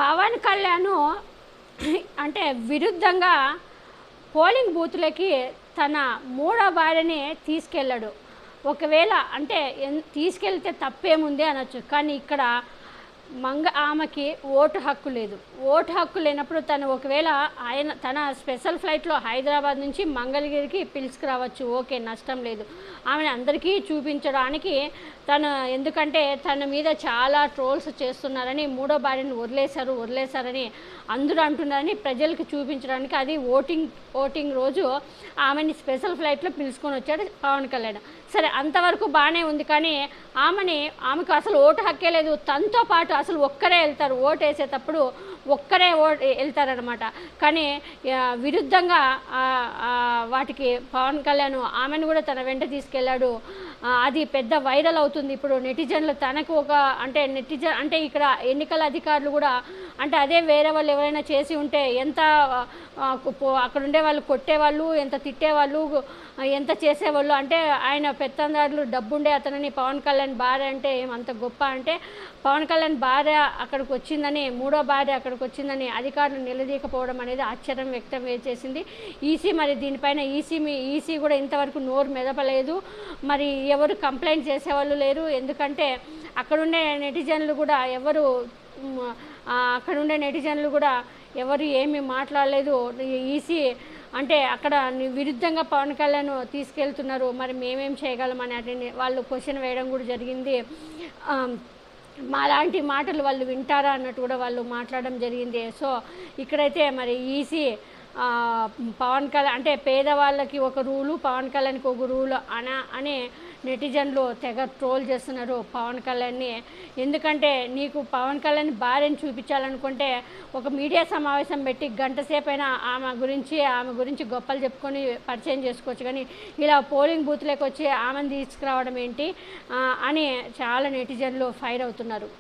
పవన్ కళ్యాణ్ అంటే విరుద్ధంగా పోలింగ్ బూత్లకి తన మూడో భార్యని తీసుకెళ్ళాడు. ఒకవేళ అంటే తీసుకెళ్తే తప్పేముంది అనొచ్చు, కానీ ఇక్కడ ఆమెకి ఓటు హక్కు లేదు. ఓటు హక్కు లేనప్పుడు తను ఒకవేళ తన స్పెషల్ ఫ్లైట్లో హైదరాబాద్ నుంచి మంగళగిరికి పిలుచుకురావచ్చు, ఓకే, నష్టం లేదు. ఆమెను అందరికీ చూపించడానికి ఎందుకంటే తన మీద చాలా ట్రోల్స్ చేస్తున్నారని, మూడో భార్యను వదిలేశారని అందరూ అంటున్నారని ప్రజలకు చూపించడానికి అది ఓటింగ్ రోజు ఆమెని స్పెషల్ ఫ్లైట్లో పిలుచుకొని వచ్చాడు పవన్ కళ్యాణ్. సరే, అంతవరకు బాగానే ఉంది, కానీ ఆమెకు అసలు ఓటు హక్కే లేదు. తనతో పాటు అసలు ఒక్కరే వెళ్తారు, ఓటు వేసేటప్పుడు ఒక్కరే వెళ్తారనమాట. కానీ విరుద్ధంగా వాటికి పవన్ కళ్యాణ్ ఆమెను కూడా తన వెంట తీసుకెళ్ళాడు. అది పెద్ద వైరల్ అవుతుంది ఇప్పుడు. నెటిజన్లు తనకు అంటే ఇక్కడ ఎన్నికల అధికారులు కూడా అంటే అదే వేరే వాళ్ళు ఎవరైనా చేసి ఉంటే ఎంత అక్కడ ఉండే వాళ్ళు కొట్టేవాళ్ళు, ఎంత తిట్టేవాళ్ళు, ఎంత చేసేవాళ్ళు. అంటే ఆయన పెత్తందారులు డబ్బుండే అతనని పవన్ కళ్యాణ్ భార్య అంటే ఏమంత గొప్ప అంటే పవన్ కళ్యాణ్ భార్య అక్కడికి వచ్చిందని, మూడో భార్య అక్కడికి వచ్చిందని అధికారులు నిలదీయకపోవడం అనేది ఆశ్చర్యం వ్యక్తం చేసింది. మరి దీనిపైన ఈసీ కూడా ఇంతవరకు నోరు మెదపలేదు. మరి ఎవరు కంప్లైంట్ చేసేవాళ్ళు లేరు. ఎందుకంటే అక్కడుండే నెటిజన్లు కూడా ఎవరు ఏమీ మాట్లాడలేదు. ఈసీ అంటే అక్కడ విరుద్ధంగా పవన్ కళ్యాణ్ తీసుకెళ్తున్నారు, మరి మేమేం చేయగలమని వాళ్ళు క్వశ్చన్ వేయడం కూడా జరిగింది. మాలాంటి మాటలు వాళ్ళు వింటారా అన్నట్టు కూడా వాళ్ళు మాట్లాడడం జరిగింది. సో ఇక్కడైతే మరి ఈసీ పవన్ కళ్యాణ్ అంటే పేదవాళ్ళకి ఒక రూలు, పవన్ కళ్యాణ్కి ఒక రూలు అనే నెటిజన్లు తెగ ట్రోల్ చేస్తున్నారు పవన్ కళ్యాణ్ని. ఎందుకంటే నీకు పవన్ కళ్యాణ్ భార్యను చూపించాలనుకుంటే ఒక మీడియా సమావేశం పెట్టి గంట సేపైనా ఆమె గురించి గొప్పలు చెప్పుకొని పరిచయం చేసుకోవచ్చు, కానీ ఇలా పోలింగ్ బూత్లోకి వచ్చి ఆమెను తీసుకురావడం ఏంటి అని చాలా నెటిజన్లు ఫైర్ అవుతున్నారు.